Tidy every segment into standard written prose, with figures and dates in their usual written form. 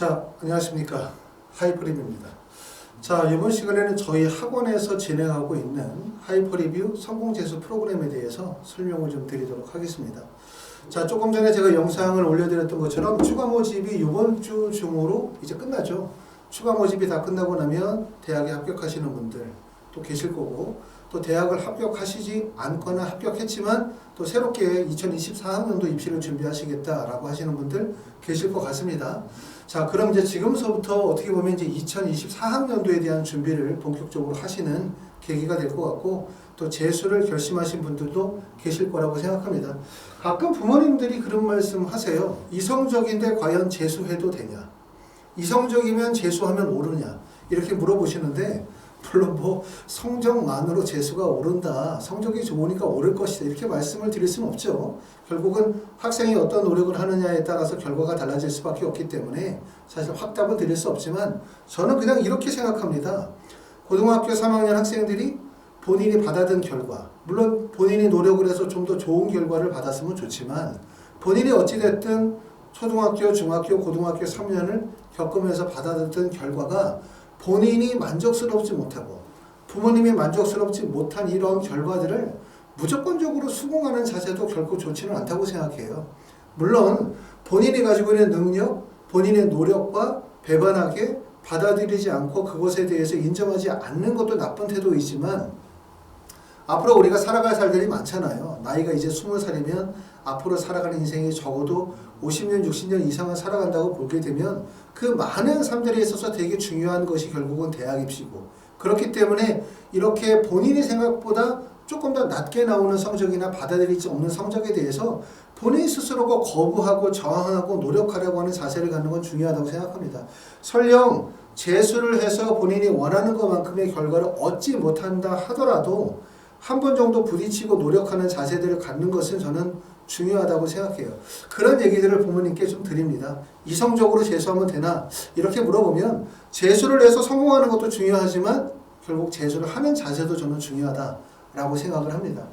자, 안녕하십니까. 하이퍼리뷰입니다. 자, 이번 시간에는 저희 학원에서 진행하고 있는 하이퍼리뷰 성공재수 프로그램에 대해서 설명을 좀 드리도록 하겠습니다. 자, 조금 전에 제가 영상을 올려드렸던 것처럼 추가 모집이 이번 주 중으로 이제 끝나죠. 추가 모집이 다 끝나고 나면 대학에 합격하시는 분들 또 계실 거고, 또 대학을 합격하시지 않거나 합격했지만 또 새롭게 2024학년도 입시를 준비하시겠다라고 하시는 분들 계실 것 같습니다. 자, 그럼 이제 지금서부터 어떻게 보면 이제 2024학년도에 대한 준비를 본격적으로 하시는 계기가 될 것 같고, 또 재수를 결심하신 분들도 계실 거라고 생각합니다. 가끔 부모님들이 그런 말씀 하세요. 이성적인데 과연 재수해도 되냐? 이성적이면 재수하면 오르냐? 이렇게 물어보시는데, 물론 뭐 성적만으로 재수가 오른다, 성적이 좋으니까 오를 것이다, 이렇게 말씀을 드릴 수는 없죠. 결국은 학생이 어떤 노력을 하느냐에 따라서 결과가 달라질 수밖에 없기 때문에 사실 확답은 드릴 수 없지만, 저는 그냥 이렇게 생각합니다. 고등학교 3학년 학생들이 본인이 받아든 결과, 물론 본인이 노력을 해서 좀 더 좋은 결과를 받았으면 좋지만, 본인이 어찌됐든 초등학교, 중학교, 고등학교 3년을 겪으면서 받아들였던 결과가 본인이 만족스럽지 못하고 부모님이 만족스럽지 못한 이런 결과들을 무조건적으로 수긍하는 자세도 결코 좋지는 않다고 생각해요. 물론 본인이 가지고 있는 능력, 본인의 노력과 배반하게 받아들이지 않고 그것에 대해서 인정하지 않는 것도 나쁜 태도이지만, 앞으로 우리가 살아갈 살들이 많잖아요. 나이가 이제 20살이면 앞으로 살아가는 인생이 적어도 50년, 60년 이상은 살아간다고 보게 되면 그 많은 삶들에 있어서 되게 중요한 것이 결국은 대학 입시고, 그렇기 때문에 이렇게 본인이 생각보다 조금 더 낮게 나오는 성적이나 받아들이지 없는 성적에 대해서 본인 스스로가 거부하고 저항하고 노력하려고 하는 자세를 갖는 건 중요하다고 생각합니다. 설령 재수를 해서 본인이 원하는 것만큼의 결과를 얻지 못한다 하더라도 한 번 정도 부딪히고 노력하는 자세들을 갖는 것은 저는 중요하다고 생각해요. 그런 얘기들을 부모님께 좀 드립니다. 이성적으로 재수하면 되나? 이렇게 물어보면 재수를 해서 성공하는 것도 중요하지만 결국 재수를 하는 자세도 저는 중요하다라고 생각을 합니다.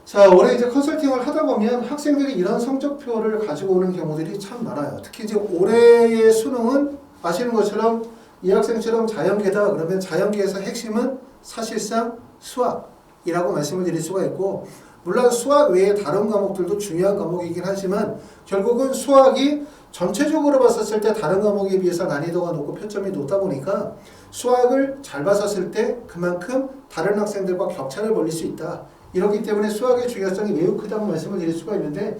자, 올해 이제 컨설팅을 하다 보면 학생들이 이런 성적표를 가지고 오는 경우들이 참 많아요. 특히 이제 올해의 수능은 아시는 것처럼 이 학생처럼 자연계다 그러면 자연계에서 핵심은 사실상 수학이라고 말씀을 드릴 수가 있고, 물론 수학 외에 다른 과목들도 중요한 과목이긴 하지만 결국은 수학이 전체적으로 봤었을 때 다른 과목에 비해서 난이도가 높고 표점이 높다 보니까 수학을 잘 봤었을 때 그만큼 다른 학생들과 격차를 벌릴 수 있다. 이렇기 때문에 수학의 중요성이 매우 크다고 말씀을 드릴 수가 있는데,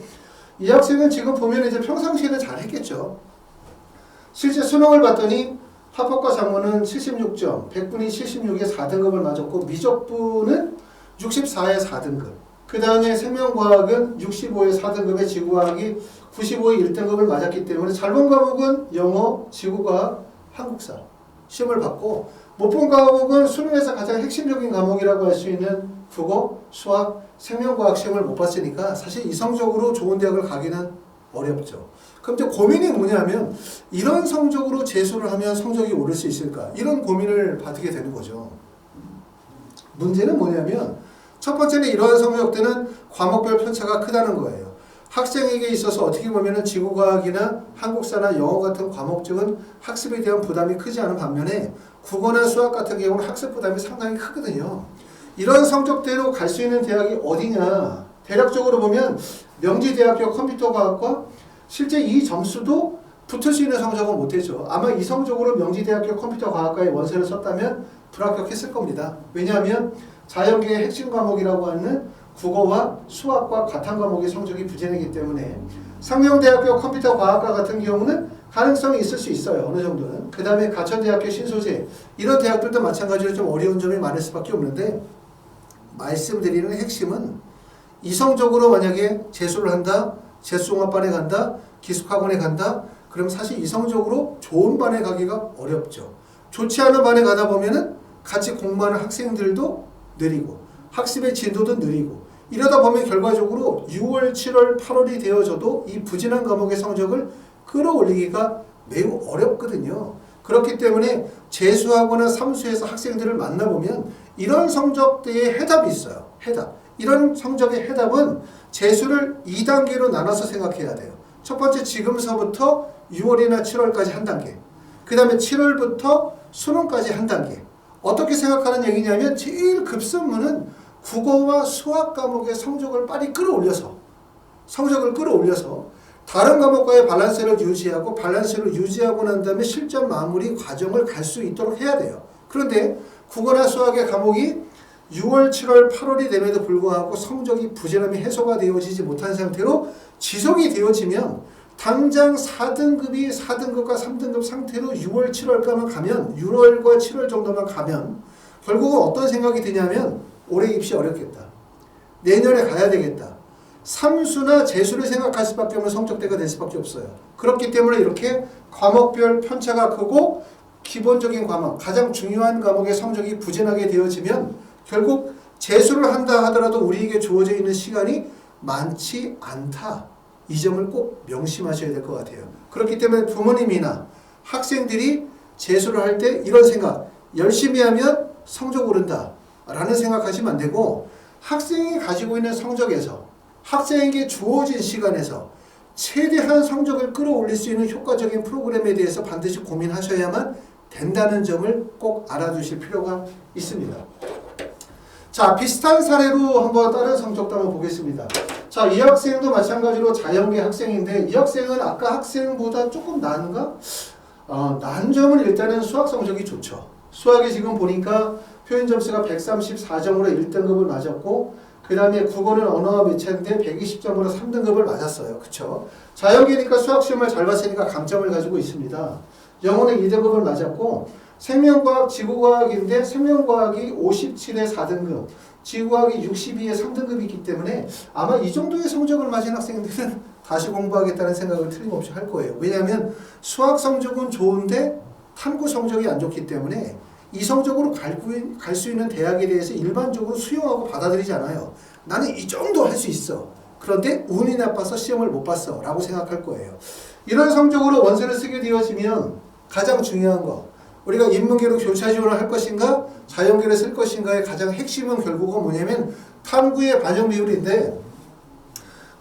이 학생은 지금 보면 이제 평상시에는 잘 했겠죠. 실제 수능을 봤더니 합법과 작문은 76점, 백분위 76에 4등급을 맞았고 미적분은 64에 4등급, 그 다음에 생명과학은 65에 4등급에 지구과학이 95에 1등급을 맞았기 때문에 잘 본 과목은 영어, 지구과학, 한국사 시험을 받고, 못 본 과목은 수능에서 가장 핵심적인 과목이라고 할 수 있는 국어, 수학, 생명과학 시험을 못 봤으니까 사실 이성적으로 좋은 대학을 가기는 어렵죠. 그럼 이제 고민이 뭐냐면, 이런 성적으로 재수를 하면 성적이 오를 수 있을까? 이런 고민을 받게 되는 거죠. 문제는 뭐냐면, 첫 번째는 이러한 성적들은 과목별 편차가 크다는 거예요. 학생에게 있어서 어떻게 보면 지구과학이나 한국사나 영어 같은 과목적은 학습에 대한 부담이 크지 않은 반면에 국어나 수학 같은 경우는 학습 부담이 상당히 크거든요. 이런 성적대로 갈 수 있는 대학이 어디냐? 대략적으로 보면 명지대학교 컴퓨터과학과 실제 이 점수도 붙을 수 있는 성적은 못했죠. 아마 이성적으로 명지대학교 컴퓨터과학과에 원서를 썼다면 불합격했을 겁니다. 왜냐하면 자연계의 핵심 과목이라고 하는 국어와 수학과 같은 과목의 성적이 부진하기 때문에, 상명대학교 컴퓨터과학과 같은 경우는 가능성이 있을 수 있어요. 어느 정도는. 그 다음에 가천대학교 신소재, 이런 대학들도 마찬가지로 좀 어려운 점이 많을 수밖에 없는데, 말씀드리는 핵심은 이성적으로 만약에 재수를 한다, 재수종합반에 간다, 기숙학원에 간다, 그럼 사실 이성적으로 좋은 반에 가기가 어렵죠. 좋지 않은 반에 가다 보면은 같이 공부하는 학생들도 느리고 학습의 진도도 느리고, 이러다 보면 결과적으로 6월, 7월, 8월이 되어져도 이 부진한 과목의 성적을 끌어올리기가 매우 어렵거든요. 그렇기 때문에 재수하거나 삼수에서 학생들을 만나보면 이런 성적대의 해답이 있어요. 해답. 이런 성적의 해답은 재수를 2단계로 나눠서 생각해야 돼요. 첫 번째, 지금서부터 6월이나 7월까지 한 단계. 그 다음에 7월부터 수능까지 한 단계. 어떻게 생각하는 얘기냐면 제일 급선무는 국어와 수학 과목의 성적을 빨리 끌어올려서 다른 과목과의 밸런스를 유지하고 난 다음에 실전 마무리 과정을 갈 수 있도록 해야 돼요. 그런데 국어나 수학의 과목이 6월, 7월, 8월이 됨에도 불구하고 성적이 부진함이 해소가 되어지지 못한 상태로 지속이 되어지면 당장 4등급이 4등급과 3등급 상태로 6월, 7월까만 가면 6월과 7월 정도만 가면 결국은 어떤 생각이 드냐면 올해 입시 어렵겠다. 내년에 가야 되겠다. 삼수나 재수를 생각할 수밖에 없는 성적대가 될 수밖에 없어요. 그렇기 때문에 이렇게 과목별 편차가 크고 기본적인 과목, 가장 중요한 과목의 성적이 부진하게 되어지면 결국 재수를 한다 하더라도 우리에게 주어져 있는 시간이 많지 않다. 이 점을 꼭 명심하셔야 될 것 같아요. 그렇기 때문에 부모님이나 학생들이 재수를 할 때 이런 생각, 열심히 하면 성적 오른다 라는 생각하시면 안 되고 학생이 가지고 있는 성적에서 학생에게 주어진 시간에서 최대한 성적을 끌어올릴 수 있는 효과적인 프로그램에 대해서 반드시 고민하셔야만 된다는 점을 꼭 알아두실 필요가 있습니다. 자, 비슷한 사례로 한번 다른 성적도 한번 보겠습니다. 자, 이 학생도 마찬가지로 자연계 학생인데 이 학생은 아까 학생보다 조금 나은가? 나은 점은 일단은 수학 성적이 좋죠. 수학이 지금 보니까 표현 점수가 134점으로 1등급을 맞았고 그 다음에 국어는 언어와 매체인데 120점으로 3등급을 맞았어요. 그쵸? 자연계니까 수학 시험을 잘 봤으니까 강점을 가지고 있습니다. 영어는 2등급을 맞았고 생명과학, 지구과학인데 생명과학이 57에 4등급, 지구과학이 62에 3등급이 있기 때문에 아마 이 정도의 성적을 맞은 학생들은 다시 공부하겠다는 생각을 틀림없이 할 거예요. 왜냐하면 수학 성적은 좋은데 탐구 성적이 안 좋기 때문에 이 성적으로 갈 수 있는 대학에 대해서 일반적으로 수용하고 받아들이지 않아요. 나는 이 정도 할 수 있어. 그런데 운이 나빠서 시험을 못 봤어 라고 생각할 거예요. 이런 성적으로 원서를 쓰게 되어지면 가장 중요한 거, 우리가 인문계로 교차 지원을 할 것인가 자연계를 쓸 것인가의 가장 핵심은 결국은 뭐냐면 탐구의 반영 비율인데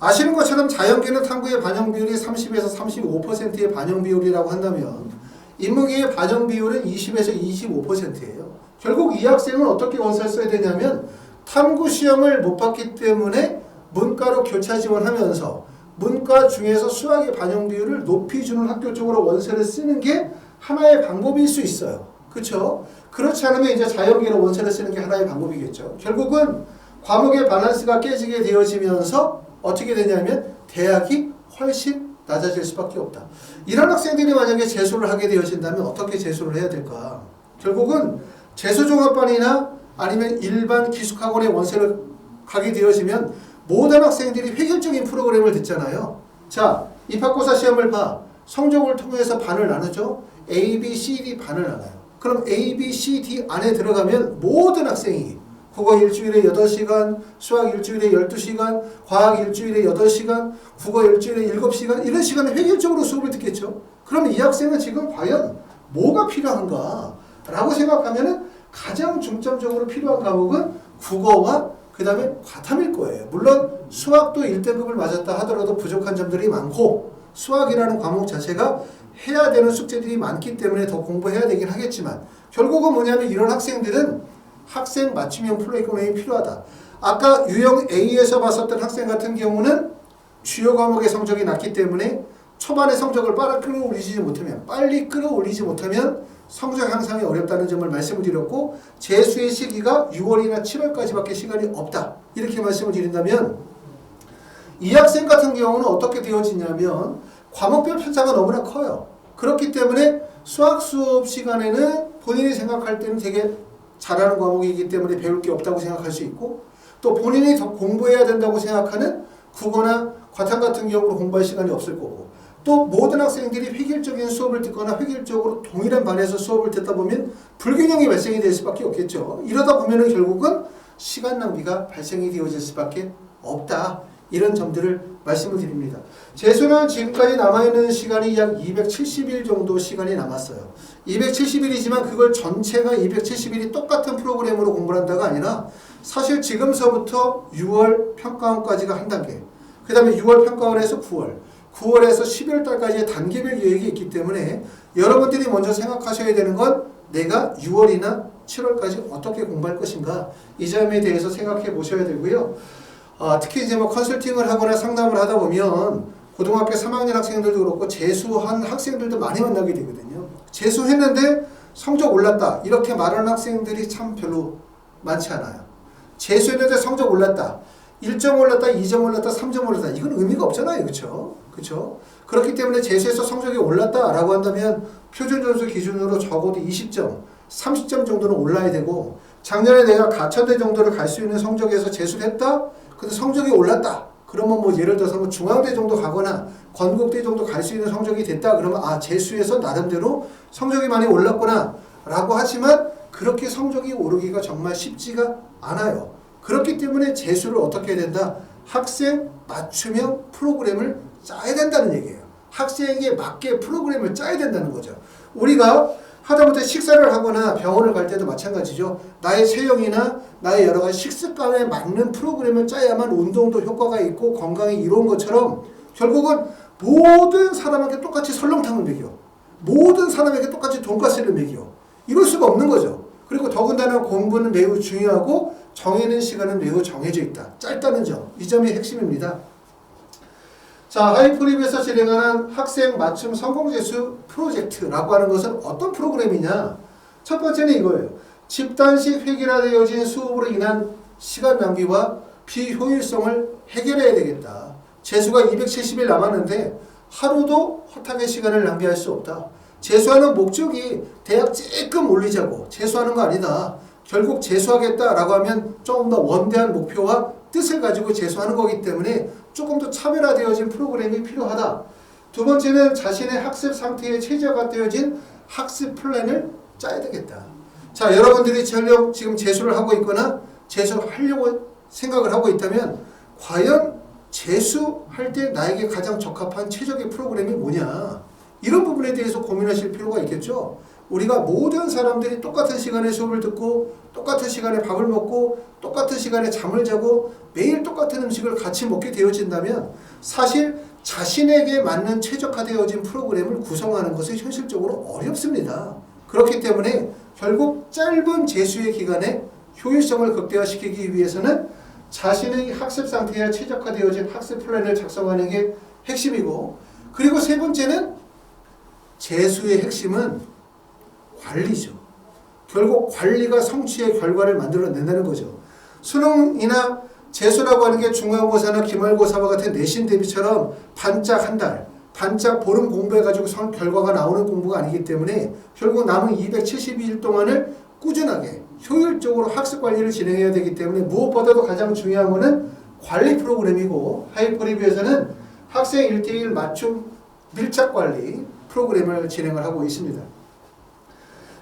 아시는 것처럼 자연계는 탐구의 반영 비율이 30에서 35%의 반영 비율이라고 한다면 인문계의 반영 비율은 20에서 25%예요. 결국 이 학생은 어떻게 원서를 써야 되냐면 탐구 시험을 못 봤기 때문에 문과로 교차 지원하면서 문과 중에서 수학의 반영 비율을 높이 주는 학교 쪽으로 원서를 쓰는 게 하나의 방법일 수 있어요. 그렇죠? 그렇지 않으면 이제 자연계로 원서를 쓰는 게 하나의 방법이겠죠. 결국은 과목의 밸런스가 깨지게 되어지면서 어떻게 되냐면 대학이 훨씬 낮아질 수밖에 없다. 이런 학생들이 만약에 재수를 하게 되어진다면 어떻게 재수를 해야 될까? 결국은 재수종합반이나 아니면 일반 기숙학원의 원서를 가게 되어지면 모든 학생들이 획일적인 프로그램을 듣잖아요. 자, 입학고사 시험을 봐. 성적을 통해서 반을 나누죠. A, B, C, D 반을 나눠요. 그럼 A, B, C, D 안에 들어가면 모든 학생이 국어 일주일에 8시간, 수학 일주일에 12시간, 과학 일주일에 8시간, 국어 일주일에 7시간 이런 시간에 획일적으로 수업을 듣겠죠. 그럼 이 학생은 지금 과연 뭐가 필요한가? 라고 생각하면 가장 중점적으로 필요한 과목은 국어와 그 다음에 과탐일 거예요. 물론 수학도 1등급을 맞았다 하더라도 부족한 점들이 많고 수학이라는 과목 자체가 해야 되는 숙제들이 많기 때문에 더 공부해야 되긴 하겠지만 결국은 뭐냐면 이런 학생들은 학생 맞춤형 프로그램이 필요하다. 아까 유형 A에서 봤었던 학생 같은 경우는 주요 과목의 성적이 낮기 때문에 초반에 성적을 빨리 끌어올리지 못하면 성적 향상이 어렵다는 점을 말씀을 드렸고 재수의 시기가 6월이나 7월까지밖에 시간이 없다. 이렇게 말씀을 드린다면 이 학생 같은 경우는 어떻게 되어지냐면 과목별 편차가 너무나 커요. 그렇기 때문에 수학 수업 시간에는 본인이 생각할 때는 되게 잘하는 과목이기 때문에 배울 게 없다고 생각할 수 있고 또 본인이 더 공부해야 된다고 생각하는 국어나 과탐 같은 경우로 공부할 시간이 없을 거고 또 모든 학생들이 획일적인 수업을 듣거나 획일적으로 동일한 반에서 수업을 듣다 보면 불균형이 발생이 될 수밖에 없겠죠. 이러다 보면은 결국은 시간 낭비가 발생이 되어질 수밖에 없다. 이런 점들을 말씀을 드립니다. 재수는 지금까지 남아있는 시간이 약 270일 정도 시간이 남았어요. 270일이지만 그걸 전체가 270일이 똑같은 프로그램으로 공부를 한다가 아니라 사실 지금서부터 6월 평가원까지가 한 단계 그 다음에 6월 평가원에서 9월 9월에서 12월 달까지의 단계별 계획이 있기 때문에 여러분들이 먼저 생각하셔야 되는 건 내가 6월이나 7월까지 어떻게 공부할 것인가, 이 점에 대해서 생각해 보셔야 되고요. 특히 이제 뭐 컨설팅을 하거나 상담을 하다 보면 고등학교 3학년 학생들도 그렇고 재수한 학생들도 많이 만나게 되거든요. 재수했는데 성적 올랐다 이렇게 말하는 학생들이 참 별로 많지 않아요. 재수했는데 성적 올랐다, 1점 올랐다, 2점 올랐다, 3점 올랐다, 이건 의미가 없잖아요. 그렇죠? 그렇기 때문에 재수해서 성적이 올랐다라고 한다면 표준점수 기준으로 적어도 20점, 30점 정도는 올라야 되고, 작년에 내가 가천대 정도를 갈 수 있는 성적에서 재수를 했다? 근데 성적이 올랐다. 그러면 뭐 예를 들어서 뭐 중앙대 정도 가거나 건국대 정도 갈 수 있는 성적이 됐다. 그러면 재수해서 나름대로 성적이 많이 올랐구나 라고 하지만, 그렇게 성적이 오르기가 정말 쉽지가 않아요. 그렇기 때문에 재수를 어떻게 해야 된다? 학생 맞춤형 프로그램을 짜야 된다는 얘기예요. 학생에게 맞게 프로그램을 짜야 된다는 거죠. 우리가 하다못해 식사를 하거나 병원을 갈 때도 마찬가지죠. 나의 체형이나 나의 여러 가지 식습관에 맞는 프로그램을 짜야만 운동도 효과가 있고 건강에 이로운 것처럼, 결국은 모든 사람에게 똑같이 설렁탕을 먹여, 모든 사람에게 똑같이 돈가스를 먹여, 이럴 수가 없는 거죠. 그리고 더군다나 공부는 매우 중요하고 정해는 시간은 매우 정해져 있다. 짧다는 점, 이 점이 핵심입니다. 자, 하이프립에서 진행하는 학생 맞춤 성공재수 프로젝트라고 하는 것은 어떤 프로그램이냐? 첫 번째는 이거예요. 집단식 획일화되어진 수업으로 인한 시간 낭비와 비효율성을 해결해야 되겠다. 재수가 270일 남았는데 하루도 허탕의 시간을 낭비할 수 없다. 재수하는 목적이 대학 쬐끔 올리자고 재수하는 거 아니다. 결국 재수하겠다라고 하면 조금 더 원대한 목표와 뜻을 가지고 재수하는 거기 때문에 조금 더 차별화되어진 프로그램이 필요하다. 두 번째는 자신의 학습 상태에 최적화되어진 학습 플랜을 짜야 되겠다. 자, 여러분들이 지금 재수를 하고 있거나 재수를 하려고 생각을 하고 있다면 과연 재수할 때 나에게 가장 적합한 최적의 프로그램이 뭐냐, 이런 부분에 대해서 고민하실 필요가 있겠죠. 우리가 모든 사람들이 똑같은 시간에 수업을 듣고 똑같은 시간에 밥을 먹고 똑같은 시간에 잠을 자고 매일 똑같은 음식을 같이 먹게 되어진다면 사실 자신에게 맞는 최적화되어진 프로그램을 구성하는 것은 현실적으로 어렵습니다. 그렇기 때문에 결국 짧은 재수의 기간에 효율성을 극대화시키기 위해서는 자신의 학습 상태에 최적화되어진 학습 플랜을 작성하는 게 핵심이고, 그리고 세 번째는 재수의 핵심은 관리죠. 결국 관리가 성취의 결과를 만들어낸다는 거죠. 수능이나 재수라고 하는 게 중간고사나 기말고사와 같은 내신 대비처럼 반짝 한 달, 반짝 보름 공부해가지고 결과가 나오는 공부가 아니기 때문에 결국 남은 272일 동안을 꾸준하게 효율적으로 학습 관리를 진행해야 되기 때문에 무엇보다도 가장 중요한 것은 관리 프로그램이고, 하이퍼리뷰에서는 학생 1대1 맞춤 밀착 관리 프로그램을 진행을 하고 있습니다.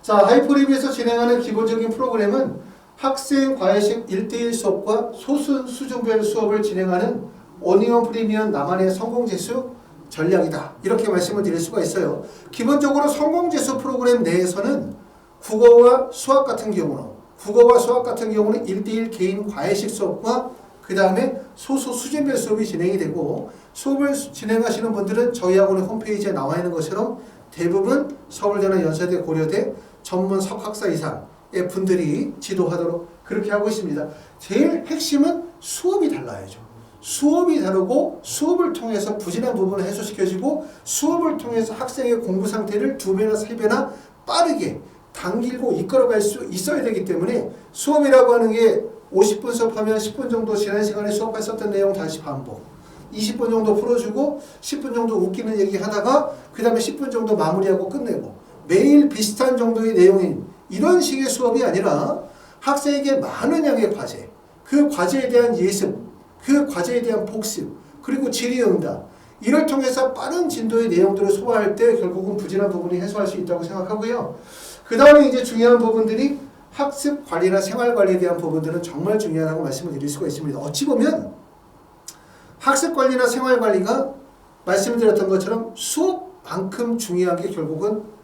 자, 하이퍼리뷰에서 진행하는 기본적인 프로그램은 학생 과외식 1대1 수업과 소수 수준별 수업을 진행하는 오니온 프리미엄 나만의 성공재수 전략이다. 이렇게 말씀을 드릴 수가 있어요. 기본적으로 성공재수 프로그램 내에서는 국어와 수학 같은 경우는 1대1 개인 과외식 수업과 그 다음에 소수 수준별 수업이 진행이 되고, 수업을 진행하시는 분들은 저희 학원의 홈페이지에 나와 있는 것처럼 대부분 서울대나 연세대, 고려대 전문 석학사 이상의 분들이 지도하도록 그렇게 하고 있습니다. 제일 핵심은 수업이 달라야죠. 수업이 다르고 수업을 통해서 부진한 부분을 해소시켜주고 수업을 통해서 학생의 공부 상태를 2배나 3배나 빠르게 당기고 이끌어갈 수 있어야 되기 때문에 수업이라고 하는 게 50분 수업하면 10분 정도 지난 시간에 수업했었던 내용 다시 반복, 20분 정도 풀어주고 10분 정도 웃기는 얘기 하다가 그 다음에 10분 정도 마무리하고 끝내고 매일 비슷한 정도의 내용인 이런 식의 수업이 아니라 학생에게 많은 양의 과제, 그 과제에 대한 예습, 그 과제에 대한 복습, 그리고 질의응답, 이를 통해서 빠른 진도의 내용들을 소화할 때 결국은 부진한 부분이 해소할 수 있다고 생각하고요. 그 다음에 이제 중요한 부분들이 학습 관리나 생활 관리에 대한 부분들은 정말 중요하다고 말씀을 드릴 수가 있습니다. 어찌 보면 학습 관리나 생활 관리가 말씀드렸던 것처럼 수업만큼 중요한 게 결국은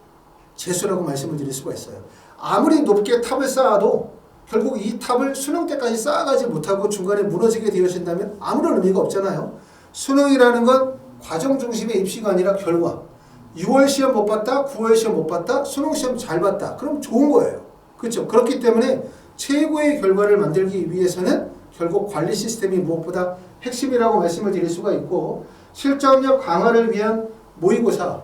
재수라고 말씀을 드릴 수가 있어요. 아무리 높게 탑을 쌓아도 결국 이 탑을 수능 때까지 쌓아가지 못하고 중간에 무너지게 되어진다면 아무런 의미가 없잖아요. 수능이라는 건 과정 중심의 입시가 아니라 결과. 6월 시험 못 봤다, 9월 시험 못 봤다, 수능 시험 잘 봤다. 그럼 좋은 거예요. 그렇죠? 그렇기 때문에 최고의 결과를 만들기 위해서는 결국 관리 시스템이 무엇보다 핵심이라고 말씀을 드릴 수가 있고, 실전력 강화를 위한 모의고사.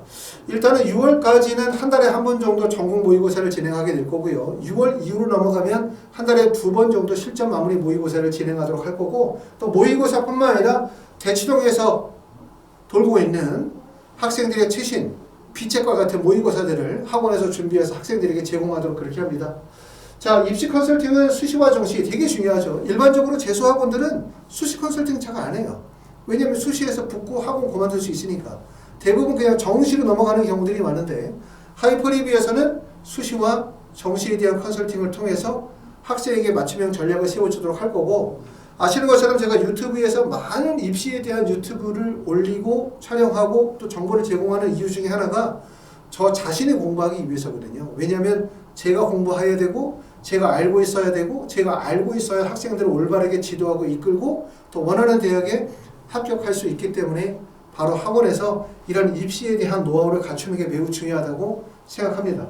일단은 6월까지는 한 달에 한 번 정도 전국 모의고사를 진행하게 될 거고요. 6월 이후로 넘어가면 한 달에 2번 정도 실전 마무리 모의고사를 진행하도록 할 거고, 또 모의고사뿐만 아니라 대치동에서 돌고 있는 학생들의 최신 비책과 같은 모의고사들을 학원에서 준비해서 학생들에게 제공하도록 그렇게 합니다. 자, 입시 컨설팅은 수시와 정시 되게 중요하죠. 일반적으로 재수학원들은 수시 컨설팅 잘 안 해요. 왜냐하면 수시에서 붙고 학원 그만둘 수 있으니까. 대부분 그냥 정시로 넘어가는 경우들이 많은데, 하이퍼리뷰에서는 수시와 정시에 대한 컨설팅을 통해서 학생에게 맞춤형 전략을 세워주도록 할 거고, 아시는 것처럼 제가 유튜브에서 많은 입시에 대한 유튜브를 올리고 촬영하고 또 정보를 제공하는 이유 중에 하나가 저 자신이 공부하기 위해서거든요. 왜냐하면 제가 공부해야 되고, 제가 알고 있어야 되고, 제가 알고 있어야 학생들을 올바르게 지도하고 이끌고 또 원하는 대학에 합격할 수 있기 때문에 바로 학원에서 이런 입시에 대한 노하우를 갖추는 게 매우 중요하다고 생각합니다.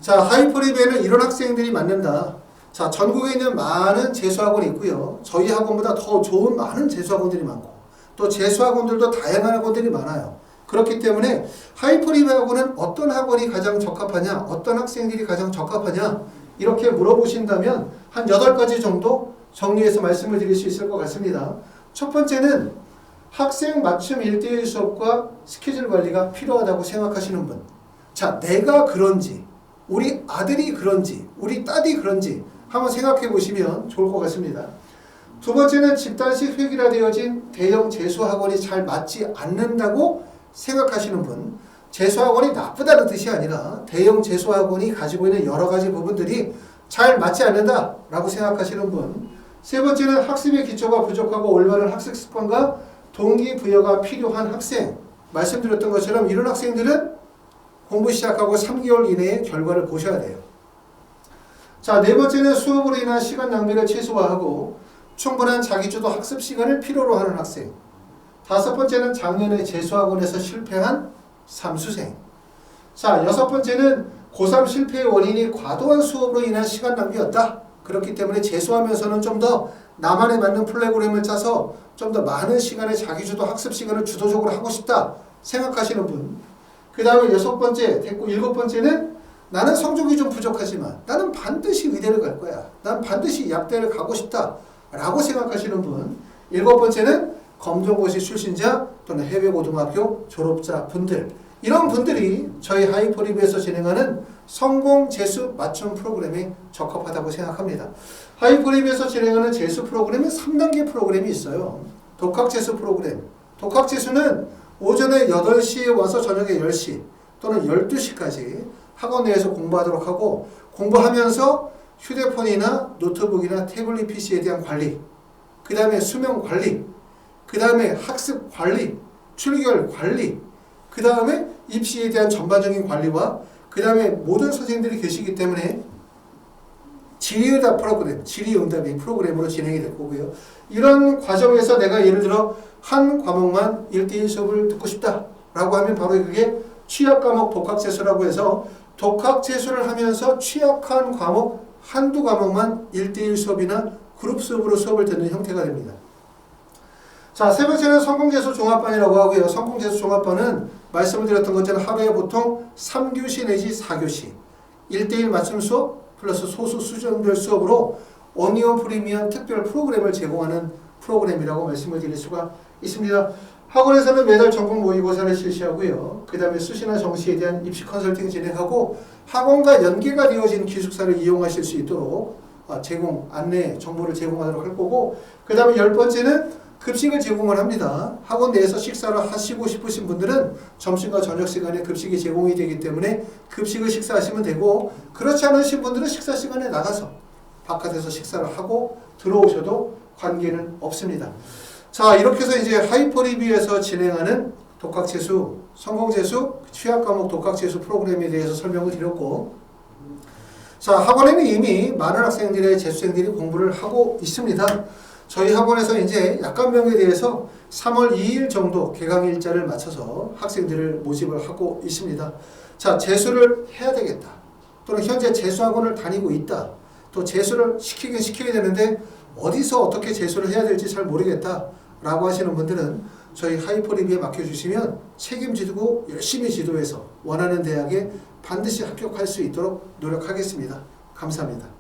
자, 하이퍼리뷰에는 이런 학생들이 맞는다. 자, 전국에 있는 많은 재수학원이 있고요. 저희 학원보다 더 좋은 많은 재수학원들이 많고, 또 재수학원들도 다양한 학원들이 많아요. 그렇기 때문에 하이퍼리뷰 학원은 어떤 학원이 가장 적합하냐, 어떤 학생들이 가장 적합하냐, 이렇게 물어보신다면 한 8가지 정도 정리해서 말씀을 드릴 수 있을 것 같습니다. 첫 번째는 학생 맞춤 1대1 수업과 스케줄 관리가 필요하다고 생각하시는 분. 자, 내가 그런지, 우리 아들이 그런지, 우리 딸이 그런지 한번 생각해 보시면 좋을 것 같습니다. 두 번째는 집단식 획일화되어진 대형 재수학원이 잘 맞지 않는다고 생각하시는 분. 재수학원이 나쁘다는 뜻이 아니라 대형 재수학원이 가지고 있는 여러 가지 부분들이 잘 맞지 않는다라고 생각하시는 분. 세 번째는 학습의 기초가 부족하고 올바른 학습 습관과 동기부여가 필요한 학생. 말씀드렸던 것처럼 이런 학생들은 공부 시작하고 3개월 이내에 결과를 보셔야 돼요. 자, 네 번째는 수업으로 인한 시간 낭비를 최소화하고 충분한 자기주도 학습 시간을 필요로 하는 학생. 다섯 번째는 작년에 재수학원에서 실패한 삼수생. 자, 여섯 번째는 고3 실패의 원인이 과도한 수업으로 인한 시간 낭비였다. 그렇기 때문에 재수하면서는 좀 더 나만에 맞는 프로그램을 짜서 좀 더 많은 시간의 자기주도 학습 시간을 주도적으로 하고 싶다 생각하시는 분. 그 다음에 여섯 번째 됐고, 일곱 번째는 나는 성적이 좀 부족하지만 나는 반드시 의대를 갈 거야. 난 반드시 약대를 가고 싶다 라고 생각하시는 분. 일곱 번째는 검정고시 출신자 또는 해외고등학교 졸업자 분들. 이런 분들이 저희 하이퍼리뷰에서 진행하는 성공 재수 맞춤 프로그램에 적합하다고 생각합니다. 하이퍼리뷰에서 진행하는 재수 프로그램은 3단계 프로그램이 있어요. 독학재수 프로그램. 독학재수는 오전에 8시에 와서 저녁에 10시 또는 12시까지 학원 내에서 공부하도록 하고, 공부하면서 휴대폰이나 노트북이나 태블릿 PC에 대한 관리, 그 다음에 수면 관리, 그 다음에 학습 관리, 출결 관리, 그 다음에 입시에 대한 전반적인 관리와 그 다음에 모든 선생님들이 계시기 때문에 질의응답 프로그램, 질의응답이 프로그램으로 진행이 될 거고요. 이런 과정에서 내가 예를 들어 한 과목만 1대1 수업을 듣고 싶다라고 하면 바로 그게 취약과목 독학재수라고 해서 독학재수를 하면서 취약한 과목 한두 과목만 1대1 수업이나 그룹 수업으로 수업을 듣는 형태가 됩니다. 자, 세 번째는 성공재수 종합반이라고 하고요. 성공재수 종합반은 말씀을 드렸던 것처럼 하루에 보통 3교시 내지 4교시 1대1 맞춤 수업 플러스 소수 수준별 수업으로 어니언 프리미엄 특별 프로그램을 제공하는 프로그램이라고 말씀을 드릴 수가 있습니다. 학원에서는 매달 전국 모의고사를 실시하고요. 그 다음에 수시나 정시에 대한 입시 컨설팅 진행하고 학원과 연계가 되어진 기숙사를 이용하실 수 있도록 안내 정보를 제공하도록 할 거고, 그 다음에 10번째는 급식을 제공을 합니다. 학원 내에서 식사를 하시고 싶으신 분들은 점심과 저녁 시간에 급식이 제공이 되기 때문에 급식을 식사하시면 되고, 그렇지 않으신 분들은 식사 시간에 나가서 바깥에서 식사를 하고 들어오셔도 관계는 없습니다. 자, 이렇게 해서 이제 하이퍼리뷰에서 진행하는 독학재수, 성공재수, 취약과목 독학재수 프로그램에 대해서 설명을 드렸고, 자, 학원에는 이미 많은 학생들의 재수생들이 공부를 하고 있습니다. 저희 학원에서 이제 약관명에 대해서 3월 2일 정도 개강 일자를 맞춰서 학생들을 모집을 하고 있습니다. 자, 재수를 해야 되겠다. 또는 현재 재수학원을 다니고 있다. 또 재수를 시키긴 시켜야 되는데 어디서 어떻게 재수를 해야 될지 잘 모르겠다 라고 하시는 분들은 저희 하이퍼리뷰에 맡겨주시면 책임지고 열심히 지도해서 원하는 대학에 반드시 합격할 수 있도록 노력하겠습니다. 감사합니다.